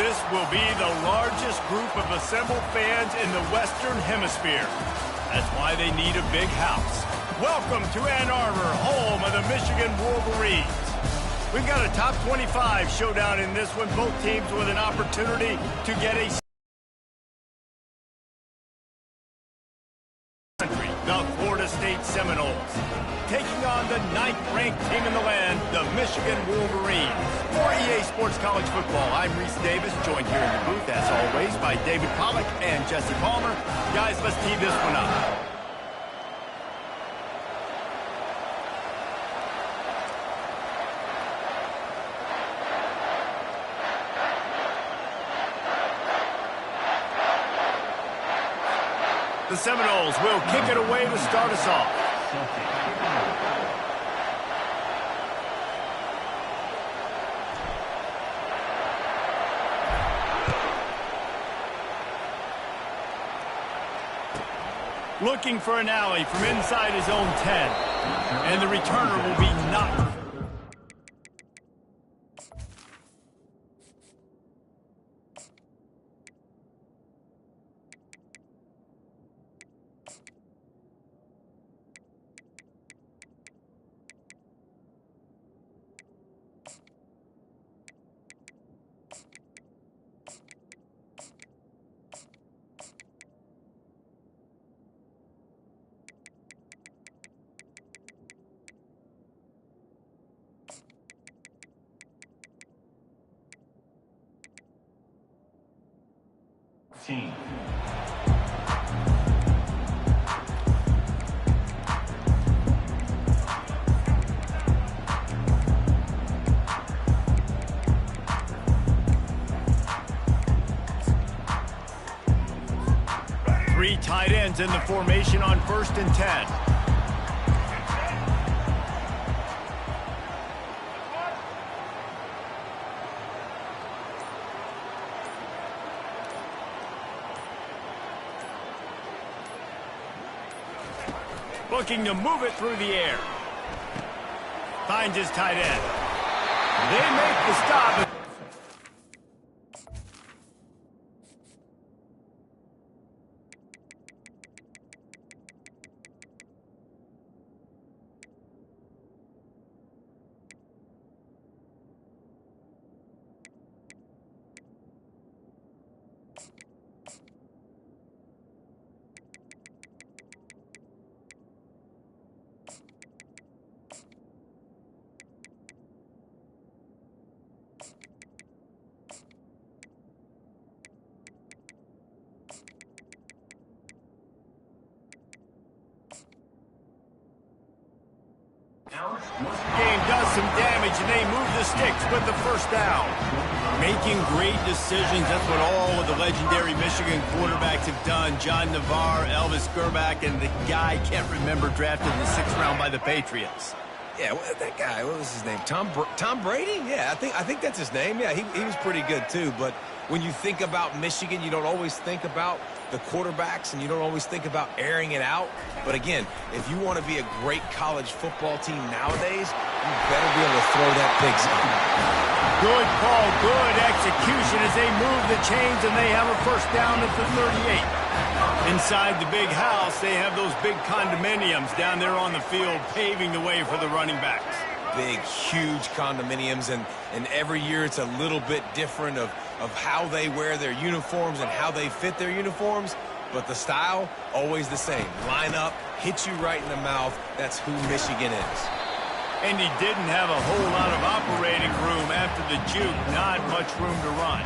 This will be the largest group of assembled fans in the Western Hemisphere. That's why they need a big house. Welcome to Ann Arbor, home of the Michigan Wolverines. We've got a top 25 showdown in this one. Both teams with an opportunity to get a the Florida State Seminoles, taking on the 9th-ranked team in the land, the Michigan Wolverines. For EA Sports College Football, I'm Reese Davis, joined here in the booth, as always, by David Pollack and Jesse Palmer. Guys, let's tee this one up. The Seminoles will kick it away to start us off. Looking for an alley from inside his own 10. And the returner will be knocked. Team. Three tight ends in the formation on 1st and 10. Looking to move it through the air. Finds his tight end. They make the stop. Game does some damage, and they move the sticks with the first down. Making great decisions, that's what all of the legendary Michigan quarterbacks have done. John Navarre, Elvis Grbac, and the guy I can't remember drafted in the 6th round by the Patriots. Yeah, that guy, what was his name? Tom Brady? Yeah, I think that's his name. Yeah, he was pretty good too, but when you think about Michigan, you don't always think about the quarterbacks, and you don't always think about airing it out. But again, if you want to be a great college football team nowadays, you better be able to throw that pigskin. Good call, good execution as they move the chains, and they have a first down at the 38. Inside the big house, they have those big condominiums down there on the field, paving the way for the running backs. Big, huge condominiums, and every year it's a little bit different of how they wear their uniforms and how they fit their uniforms, but the style, always the same. Line up, hit you right in the mouth. That's who Michigan is. And he didn't have a whole lot of operating room after the juke, not much room to run.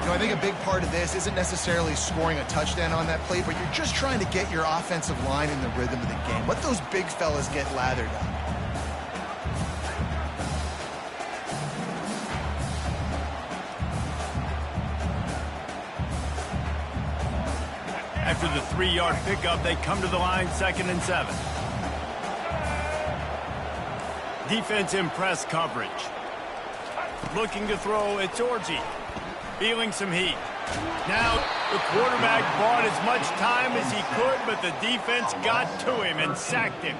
You know, I think a big part of this isn't necessarily scoring a touchdown on that play, but you're just trying to get your offensive line in the rhythm of the game. Let those big fellas get lathered up. After the 3-yard pickup, they come to the line 2nd and 7. Defense in press coverage. Looking to throw, it's Orji. Feeling some heat. Now, the quarterback bought as much time as he could, but the defense got to him and sacked him.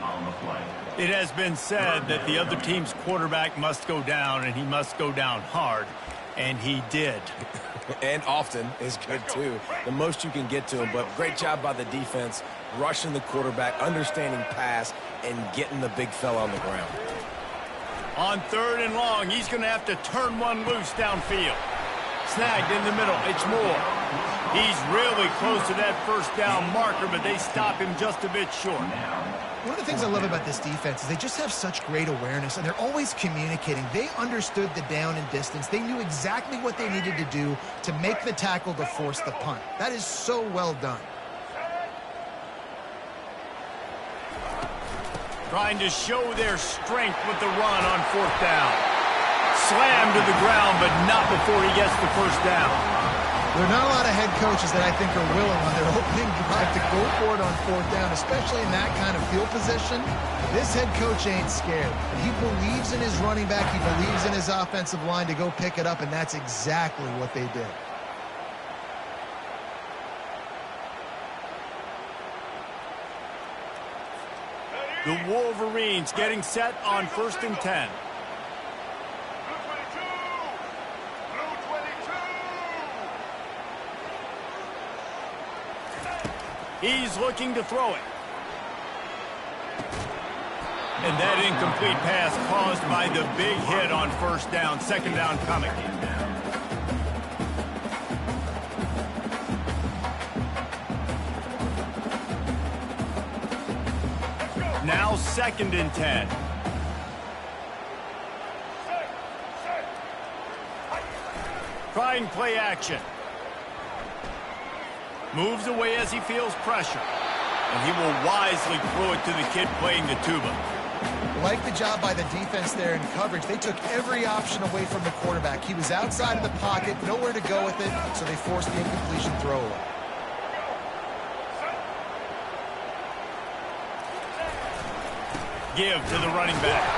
It has been said that the other team's quarterback must go down, and he must go down hard. And he did. And often is good, too. The most you can get to him, but great job by the defense, rushing the quarterback, understanding pass, and getting the big fella on the ground. On 3rd and long, he's going to have to turn one loose downfield. Snagged in the middle. It's Moore. He's really close to that first down marker, but they stop him just a bit short. One of the things I love about this defense is they just have such great awareness, and they're always communicating. They understood the down and distance. They knew exactly what they needed to do to make the tackle to force the punt. That is so well done. Trying to show their strength with the run on 4th down. Slammed to the ground, but not before he gets the first down. There are not a lot of head coaches that I think are willing on their opening drive to go for it on 4th down, especially in that kind of field position. This head coach ain't scared. He believes in his running back. He believes in his offensive line to go pick it up, and that's exactly what they did. The Wolverines getting set on 1st and 10. He's looking to throw it. And that incomplete pass caused by the big hit on 1st down. 2nd down coming. Now 2nd and 10. Trying play action. Moves away as he feels pressure. And he will wisely throw it to the kid playing the tuba. Like the job by the defense there in coverage. They took every option away from the quarterback. He was outside of the pocket, nowhere to go with it, so they forced the incompletion throwaway. Give to the running back.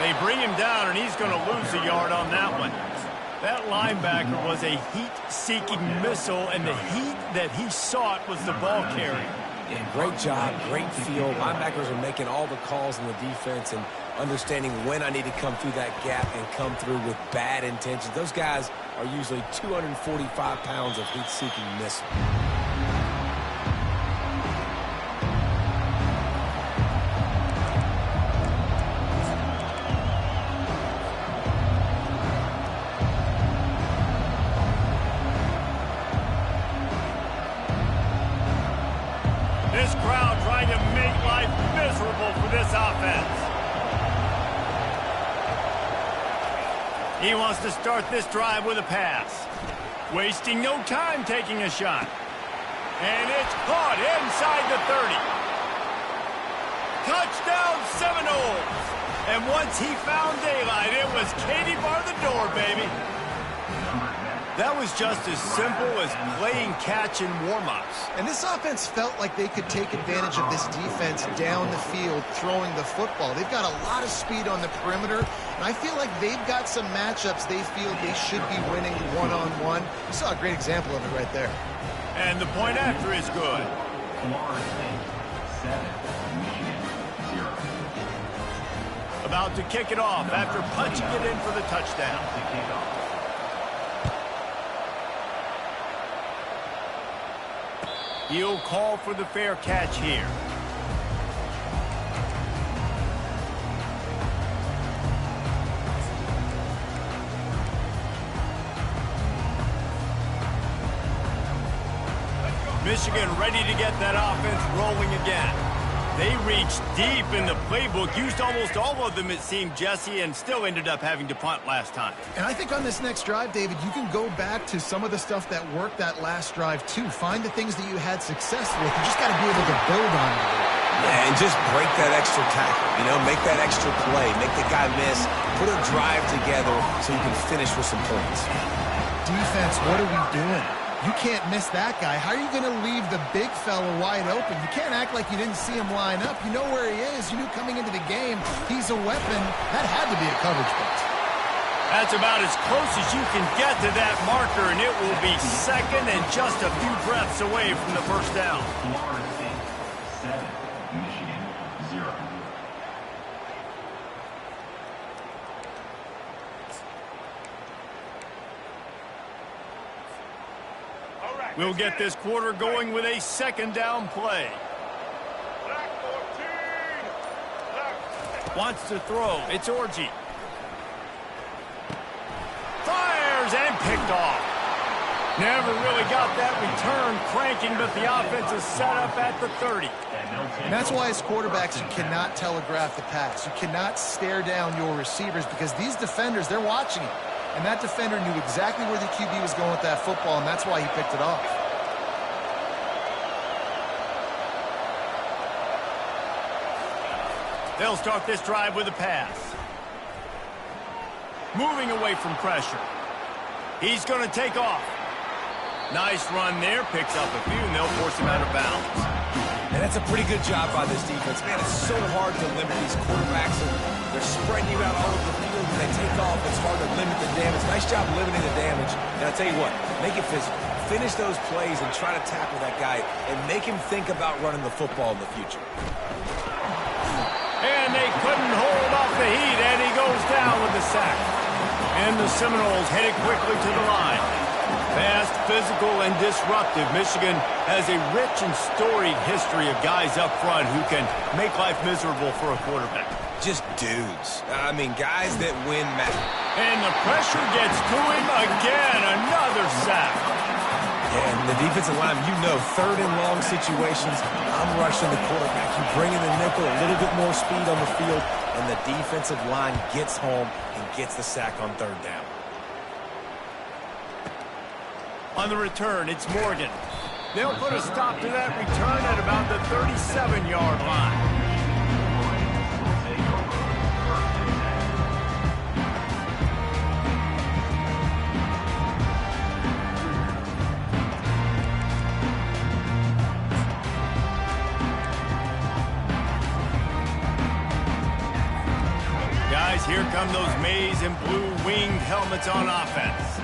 They bring him down, and he's going to lose a yard on that one. That linebacker was a heat-seeking missile, and the heat that he sought was the ball carrier. Yeah, great job, great feel. Linebackers are making all the calls in the defense and understanding when I need to come through that gap and come through with bad intentions. Those guys are usually 245 pounds of heat-seeking missile. This crowd trying to make life miserable for this offense. He wants to start this drive with a pass. Wasting no time taking a shot. And it's caught inside the 30. Touchdown Seminoles. And once he found daylight, it was Katie bar the door, baby. That was just as simple as playing catch in warm-ups. And this offense felt like they could take advantage of this defense down the field throwing the football. They've got a lot of speed on the perimeter, and I feel like they've got some matchups they feel they should be winning one-on-one. You saw a great example of it right there. And the point after is good. About to kick it off after punching it in for the touchdown. He'll call for the fair catch here. Michigan ready to get that offense rolling again. They reached deep in the playbook, used almost all of them, it seemed, Jesse, and still ended up having to punt last time. And I think on this next drive, David, you can go back to some of the stuff that worked that last drive, too. Find the things that you had success with. You just got to be able to build on it. Yeah, and just break that extra tackle, you know, make that extra play, make the guy miss, put a drive together so you can finish with some points. Defense, what are we doing? You can't miss that guy. How are you going to leave the big fella wide open? You can't act like you didn't see him line up. You know where he is. You knew coming into the game he's a weapon. That had to be a coverage punt. That's about as close as you can get to that marker, and it will be second and just a few breaths away from the first down. Florida State 7, Michigan 0. We'll get this quarter going with a second down play. Wants to throw. It's Orji. Fires and picked off. Never really got that return cranking, but the offense is set up at the 30. And that's why as quarterbacks, you cannot telegraph the pass. You cannot stare down your receivers because these defenders, they're watching it. And that defender knew exactly where the QB was going with that football, and that's why he picked it off. They'll start this drive with a pass. Moving away from pressure. He's going to take off. Nice run there. Picks up a few, and they'll force him out of bounds. And that's a pretty good job by this defense. Man, it's so hard to limit these quarterbacks. And they're spreading you out all over the field. When they take off, it's hard to limit the damage. Nice job limiting the damage. And I tell you what, make it physical. Finish those plays and try to tackle that guy and make him think about running the football in the future. And they couldn't hold off the heat, and he goes down with the sack. And the Seminoles headed quickly to the line. Fast, physical, and disruptive. Michigan has a rich and storied history of guys up front who can make life miserable for a quarterback. Just dudes. I mean, guys that win matches. And the pressure gets to him again. Another sack. And the defensive line, you know, third and long situations, I'm rushing the quarterback. You bring in the nickel, a little bit more speed on the field, and the defensive line gets home and gets the sack on third down. On the return, it's Morgan. They'll put a stop to that return at about the 37-yard line. Guys, here come those maize and blue winged helmets on offense.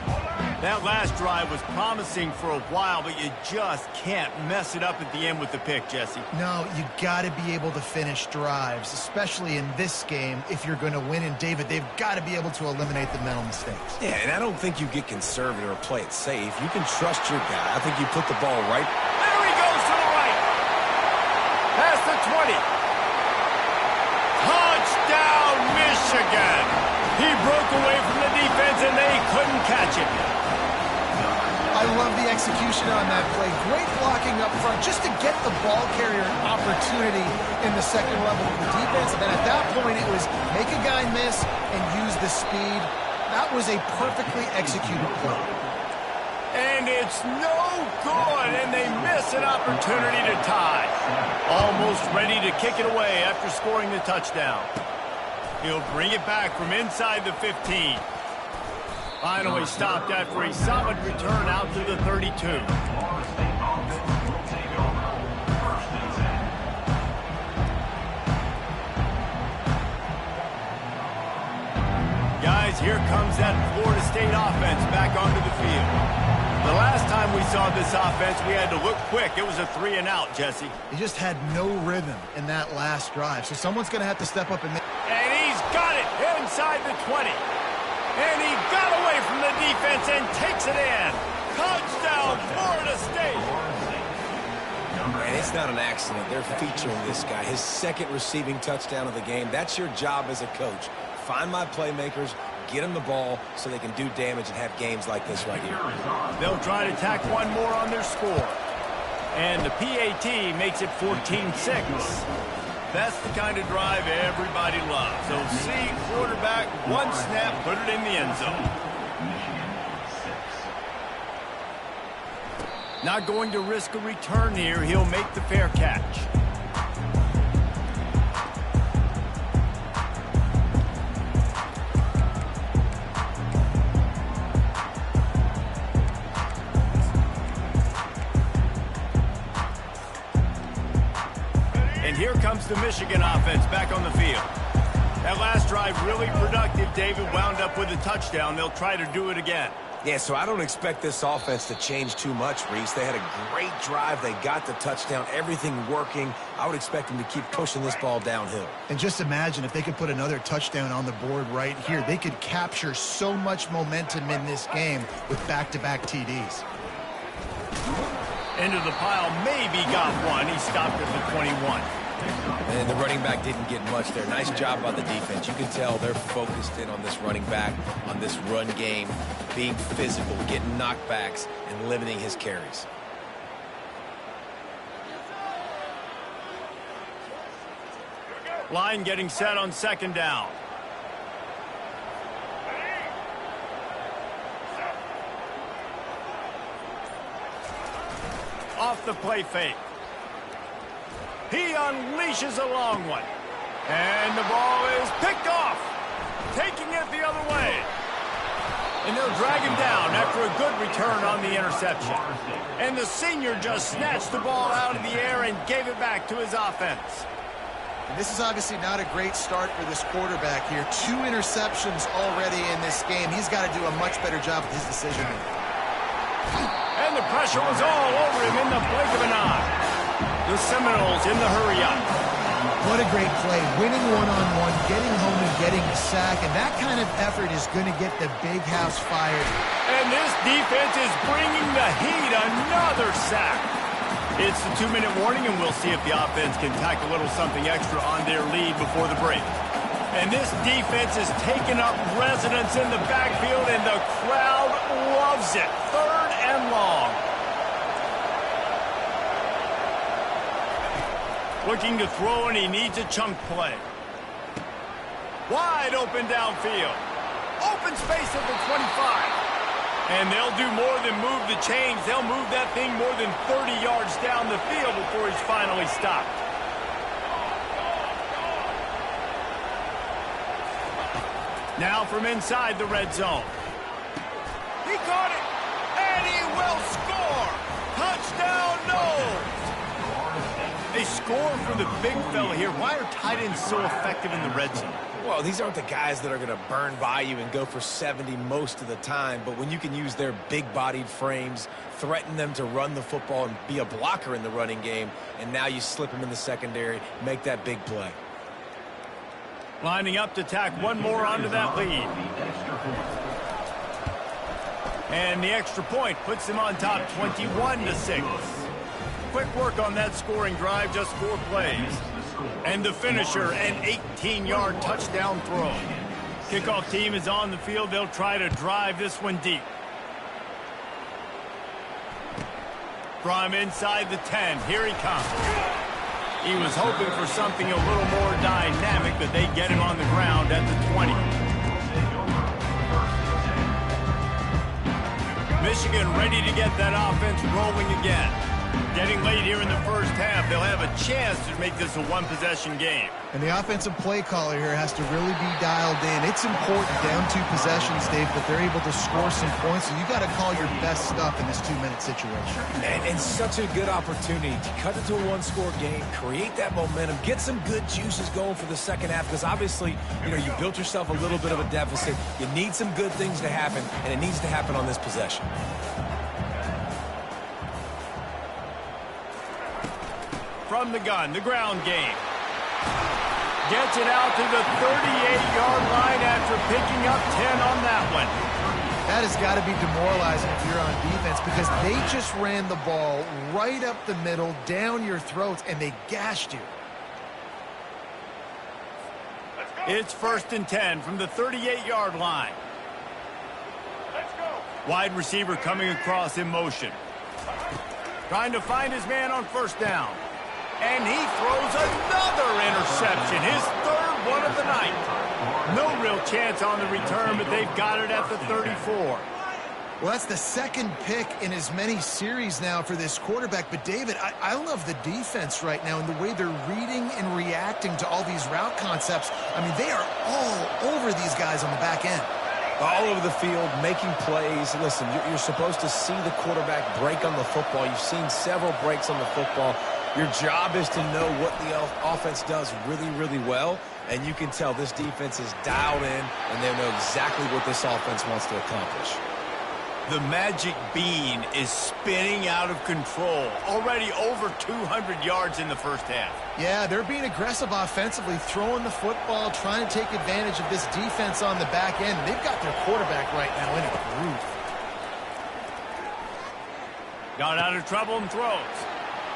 That last drive was promising for a while, but you just can't mess it up at the end with the pick, Jesse. No, you got to be able to finish drives, especially in this game if you're going to win. And, David, they've got to be able to eliminate the mental mistakes. Yeah, and I don't think you get conservative or play it safe. You can trust your guy. I think you put the ball right. There he goes to the right. Past the 20. Touchdown, Michigan. He broke away from the defense, and they couldn't catch him. I love the execution on that play. Great blocking up front just to get the ball carrier an opportunity in the second level of the defense. And then at that point, it was make a guy miss and use the speed. That was a perfectly executed play. And it's no good, and they miss an opportunity to tie. Almost ready to kick it away after scoring the touchdown. He'll bring it back from inside the 15. Finally stopped after a solid return out to the 32. Guys, here comes that Florida State offense back onto the field. The last time we saw this offense, we had to look quick. It was a 3-and-out, Jesse. He just had no rhythm in that last drive, so someone's going to have to step up and make. And he's got it inside the 20. And he got away from the defense and takes it in. Touchdown, Florida State. And it's not an accident. They're featuring this guy. His second receiving touchdown of the game. That's your job as a coach. Find my playmakers, get them the ball so they can do damage and have games like this right here. They'll try to tack one more on their score. And the PAT makes it 14-6. That's the kind of drive everybody loves. So see quarterback, one snap, put it in the end zone. Not going to risk a return here. He'll make the fair catch. And here comes the Michigan offense back on the field. That last drive really productive. David wound up with a touchdown. They'll try to do it again. Yeah, so I don't expect this offense to change too much, Reese. They had a great drive. They got the touchdown. Everything working. I would expect them to keep pushing this ball downhill. And just imagine if they could put another touchdown on the board right here. They could capture so much momentum in this game with back-to-back TDs. Into the pile, maybe got one. He stopped at the 21. And the running back didn't get much there. Nice job by the defense. You can tell they're focused in on this running back, on this run game, being physical, getting knockbacks, and limiting his carries. Line getting set on second down. Off the play fake. He unleashes a long one. And the ball is picked off. Taking it the other way. And they'll drag him down after a good return on the interception. And the senior just snatched the ball out of the air and gave it back to his offense. And this is obviously not a great start for this quarterback here. 2 interceptions already in this game. He's got to do a much better job with his decision-making. And the pressure was all over him in the blink of an eye. The Seminoles in the hurry-up. What a great play. Winning one-on-one, getting home and getting a sack. And that kind of effort is going to get the big house fired. And this defense is bringing the heat. Another sack. It's the 2-minute warning, and we'll see if the offense can tack a little something extra on their lead before the break. And this defense is taking up residence in the backfield, and the crowd loves it. 3rd and long. Looking to throw, and he needs a chunk play. Wide open downfield. Open space at the 25. And they'll do more than move the chains. They'll move that thing more than 30 yards down the field before he's finally stopped. Now from inside the red zone. He caught it, and he will score. Touchdown, Noles. They score for the big fella here. Why are tight ends so effective in the red zone? Well, these aren't the guys that are going to burn by you and go for 70 most of the time, but when you can use their big-bodied frames, threaten them to run the football and be a blocker in the running game, and now you slip them in the secondary, make that big play. Lining up to tack one more onto that lead. And the extra point puts them on top 21-6. Quick work on that scoring drive, just 4 plays. And the finisher, an 18-yard touchdown throw. Kickoff team is on the field. They'll try to drive this one deep. From inside the 10, here he comes. He was hoping for something a little more dynamic, but they get him on the ground at the 20. Michigan ready to get that offense rolling again. Getting late here in the first half, they'll have a chance to make this a one-possession game. And the offensive play caller here has to really be dialed in. It's important down 2 possessions, Dave, that they're able to score some points. So you got to call your best stuff in this 2-minute situation. And such a good opportunity to cut it to a 1-score game, create that momentum, get some good juices going for the second half, because obviously, you know, you built yourself a little bit of a deficit. You need some good things to happen, and it needs to happen on this possession. From the gun, the ground game. Gets it out to the 38-yard line after picking up 10 on that one. That has got to be demoralizing if you're on defense, because they just ran the ball right up the middle, down your throats, and they gashed you. It's 1st and 10 from the 38-yard line. Let's go. Wide receiver coming across in motion. Trying to find his man on 1st down. And he throws another interception, his 3rd one of the night. No real chance on the return, but they've got it at the 34. Well, that's the 2nd pick in as many series now for this quarterback. But, David, I love the defense right now and the way they're reading and reacting to all these route concepts. I mean, they are all over these guys on the back end. All over the field, making plays. Listen, you're supposed to see the quarterback break on the football. You've seen several breaks on the football. Your job is to know what the offense does really, really well, and you can tell this defense is dialed in, and they know exactly what this offense wants to accomplish. The magic bean is spinning out of control. Already over 200 yards in the first half. Yeah, they're being aggressive offensively, throwing the football, trying to take advantage of this defense on the back end. They've got their quarterback right now in a groove. Got out of trouble and throws.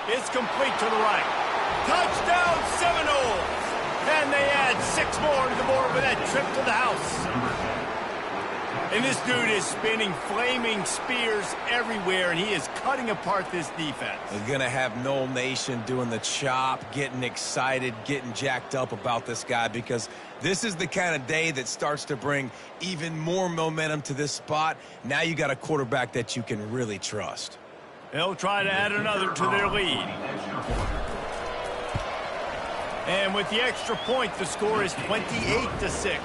It's complete to the right. Touchdown Seminoles! And they add 6 more to the board with that trip to the house. And this dude is spinning flaming spears everywhere, and he is cutting apart this defense. We're going to have Noel Nation doing the chop, getting excited, getting jacked up about this guy, because this is the kind of day that starts to bring even more momentum to this spot. Now you got a quarterback that you can really trust. They'll try to add another to their lead. And with the extra point, the score is 28-6.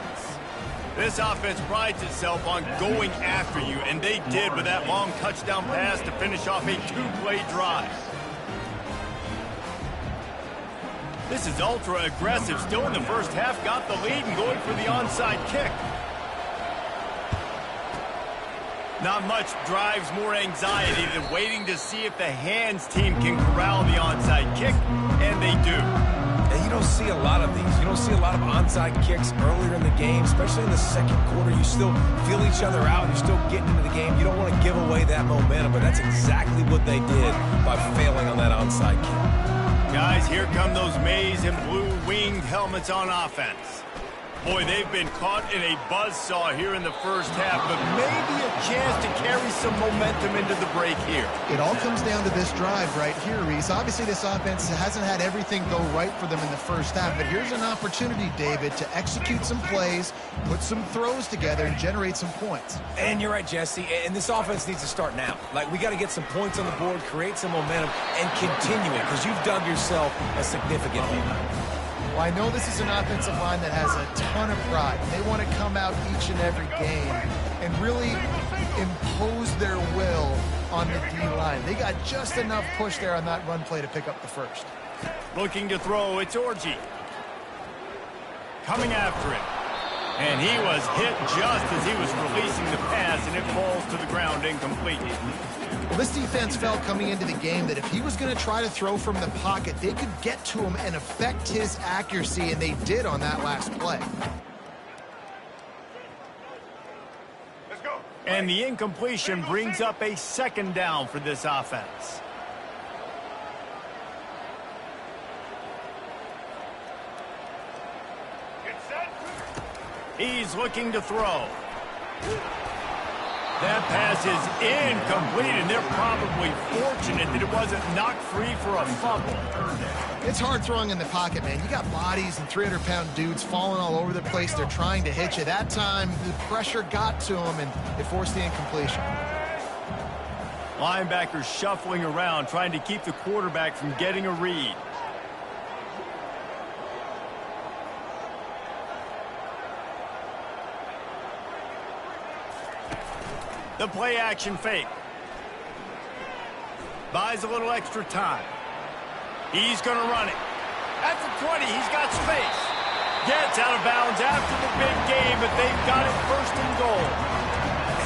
This offense prides itself on going after you, and they did with that long touchdown pass to finish off a 2-play drive. This is ultra aggressive. Still in the first half, got the lead and going for the onside kick. Not much drives more anxiety than waiting to see if the hands team can corral the onside kick, and they do. And you don't see a lot of these. You don't see a lot of onside kicks earlier in the game, especially in the second quarter. You still feel each other out. You're still getting into the game. You don't want to give away that momentum, but that's exactly what they did by failing on that onside kick. Guys, here come those maize and blue winged helmets on offense. Boy, they've been caught in a buzzsaw here in the first half, but maybe a chance to carry some momentum into the break here. It all comes down to this drive right here, Reese. Obviously, this offense hasn't had everything go right for them in the first half, but here's an opportunity, David, to execute some plays, put some throws together, and generate some points. And you're right, Jesse, and this offense needs to start now. Like, we got to get some points on the board, create some momentum, and continue it, because you've dug yourself a significant hole. Well, I know this is an offensive line that has a ton of pride. They want to come out each and every game and really impose their will on the D-line. They got just enough push there on that run play to pick up the first. Looking to throw, it's Orji. Coming after it. And he was hit just as he was releasing the pass, and it falls to the ground incomplete. Well, this defense felt coming into the game that if he was going to try to throw from the pocket, they could get to him and affect his accuracy, and they did on that last play. Let's go. And the incompletion brings up a second down for this offense. He's looking to throw. That pass is incomplete, and they're probably fortunate that it wasn't knocked free for a fumble. It's hard throwing in the pocket, man. You got bodies and 300-pound dudes falling all over the place. They're trying to hit you. That time, the pressure got to him, and it forced the incompletion. Linebackers shuffling around, trying to keep the quarterback from getting a read. The play action fake. Buys a little extra time. He's going to run it. At the 20, he's got space. Gets out of bounds after the big game, but they've got it first and goal.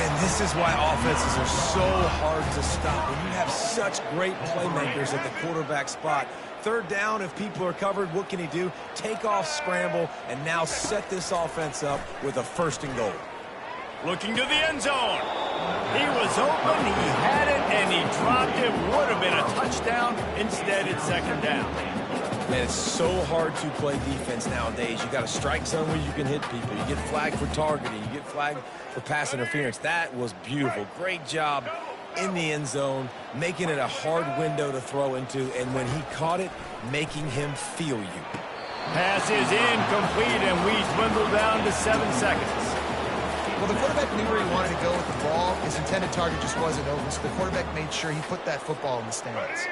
And this is why offenses are so hard to stop. When you have such great playmakers at the quarterback spot, third down, if people are covered, what can he do? Take off, scramble, and now set this offense up with a first and goal. Looking to the end zone. He was open, he had it, and he dropped it. Would have been a touchdown. Instead, it's second down. Man, it's so hard to play defense nowadays. You got a strike zone where you can hit people. You get flagged for targeting. You get flagged for pass interference. That was beautiful. Great job in the end zone, making it a hard window to throw into, and when he caught it, making him feel you. Pass is incomplete, and we dwindle down to 7 seconds. Well, the quarterback knew where he wanted to go with the ball. His intended target just wasn't open, so the quarterback made sure he put that football in the stands.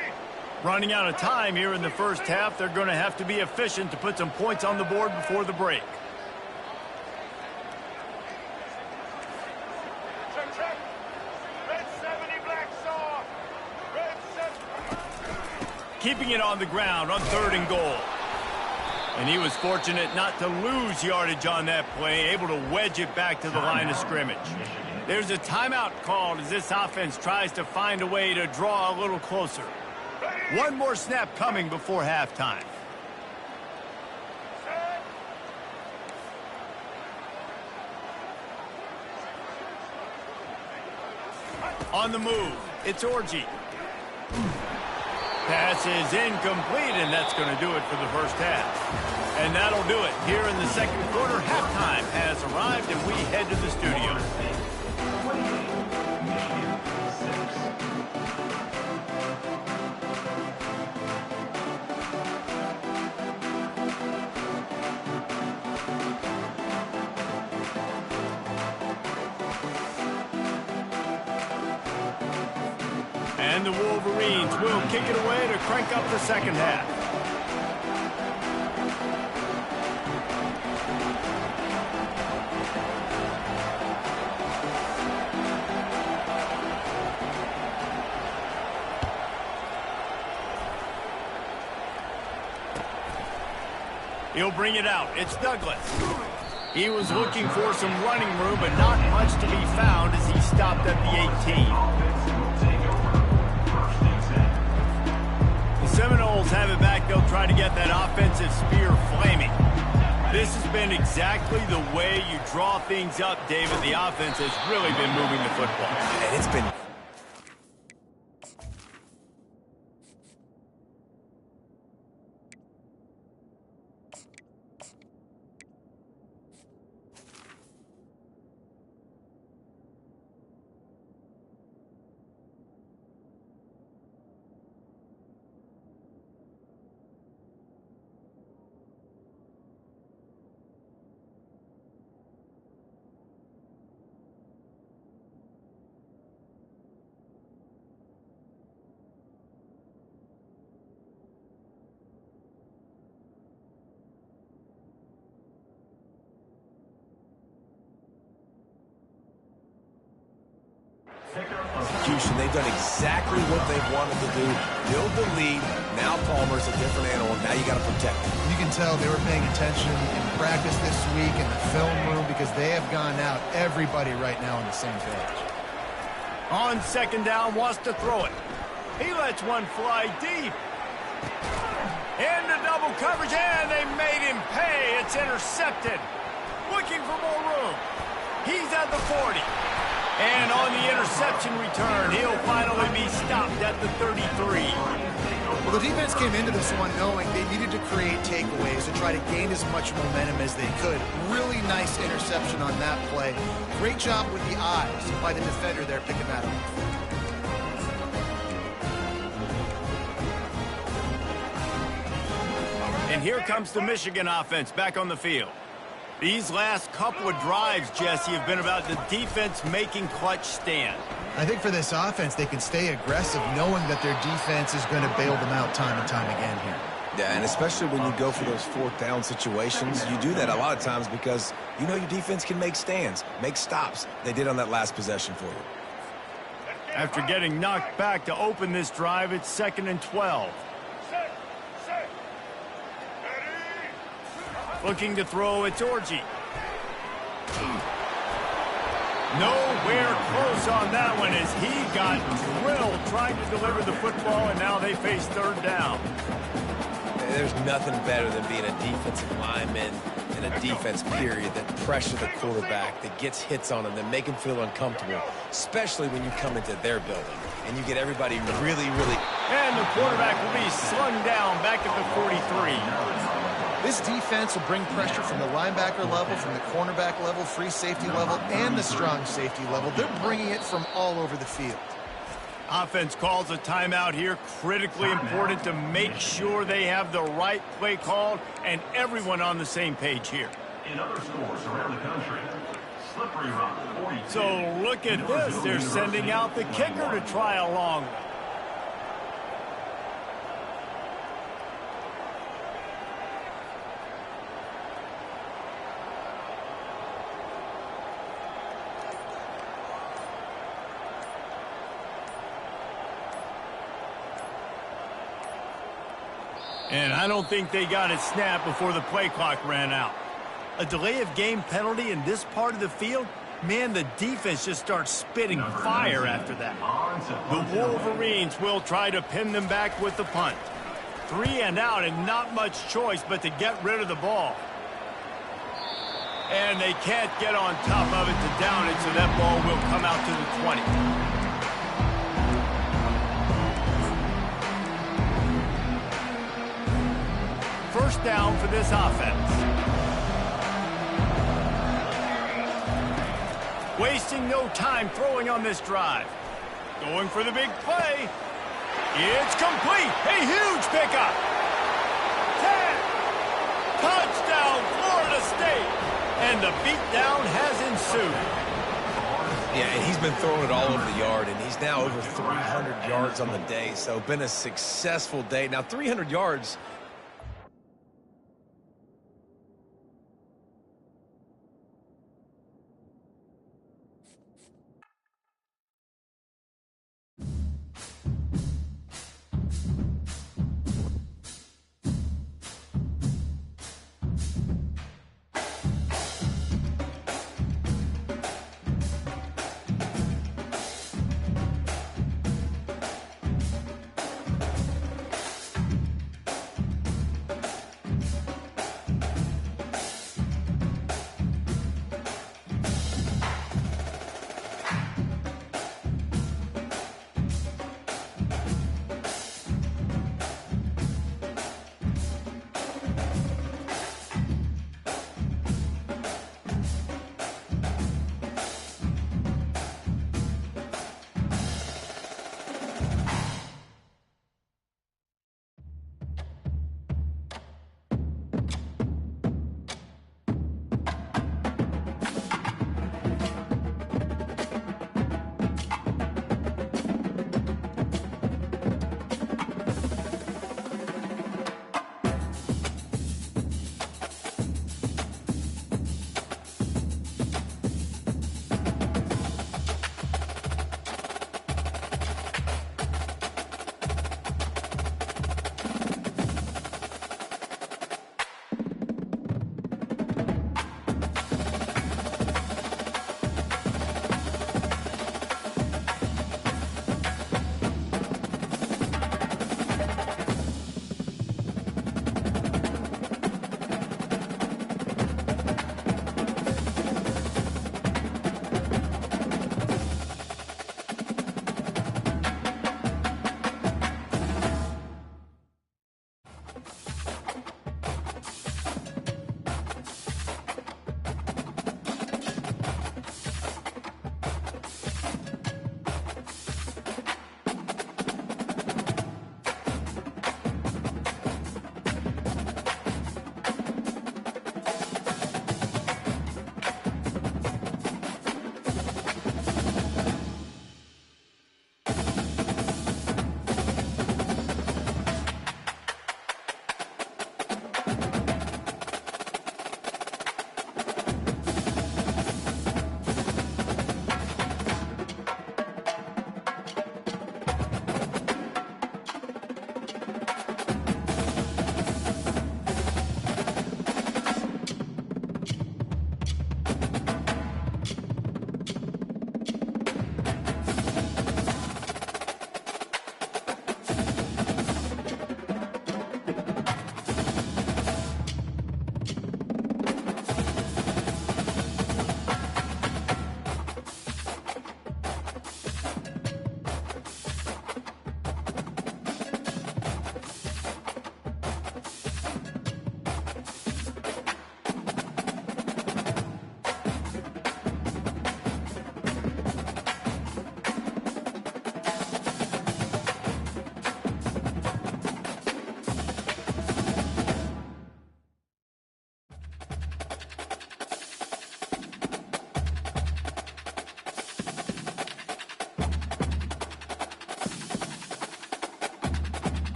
Running out of time here in the first half, they're going to have to be efficient to put some points on the board before the break. Check. Red 70, black saw. Red 70. Keeping it on the ground on third and goal. And he was fortunate not to lose yardage on that play, able to wedge it back to the line of scrimmage. There's a timeout called as this offense tries to find a way to draw a little closer. One more snap coming before halftime. On the move, it's Orji. Pass is incomplete, and that's going to do it for the first half. And that'll do it. Here in the second quarter, halftime has arrived, and we head to the studio. And the Wolverines will kick it away to crank up the second half. He'll bring it out. It's Douglas. He was looking for some running room, but not much to be found as he stopped at the 18. Seminoles have it back. They'll try to get that offensive spear flaming. This has been exactly the way you draw things up, David. The offense has really been moving the football. And it's been... execution. They've done exactly what they've wanted to do. Build the lead. Now Palmer's a different animal. Now you got to protect him. You can tell they were paying attention in practice this week in the film room because they have gone out, everybody right now on the same page. On second down, wants to throw it. He lets one fly deep. Into double coverage, and they made him pay. It's intercepted. Looking for more room. He's at the 40. And on the interception return, he'll finally be stopped at the 33. Well, the defense came into this one knowing they needed to create takeaways and try to gain as much momentum as they could. Really nice interception on that play. Great job with the eyes by the defender there picking that up. And here comes the Michigan offense back on the field. These last couple of drives, Jesse, have been about the defense making clutch stand. I think for this offense, they can stay aggressive knowing that their defense is going to bail them out time and time again here. Yeah, and especially when you go for those fourth down situations, you do that a lot of times because you know your defense can make stands, make stops. They did on that last possession for you. After getting knocked back to open this drive, it's 2nd and 12. Looking to throw, it's Orji. Nowhere close on that one as he got drilled trying to deliver the football, and now they face third down. There's nothing better than being a defensive lineman in a defense period that pressure the quarterback, that gets hits on him, that make him feel uncomfortable, especially when you come into their building and you get everybody really... And the quarterback will be slung down back at the 43. This defense will bring pressure from the linebacker level, from the cornerback level, free safety level, and the strong safety level. They're bringing it from all over the field. Offense calls a timeout here. Critically important to make sure they have the right play called and everyone on the same page here. In other stores around the country, Slippery Rock 42. So look at this. They're sending out the kicker to try along. And I don't think they got it snapped before the play clock ran out. A delay of game penalty in this part of the field, man, the defense just starts spitting fire after that. The Wolverines will try to pin them back with the punt. 3 and out and not much choice but to get rid of the ball. And they can't get on top of it to down it, so that ball will come out to the 20. first down for this offense. Wasting no time throwing on this drive. Going for the big play. It's complete. A huge pickup. 10. Touchdown, Florida State. And the beatdown has ensued. Yeah, and he's been throwing it all over the yard, and he's now over 300 yards on the day, so been a successful day. Now, 300 yards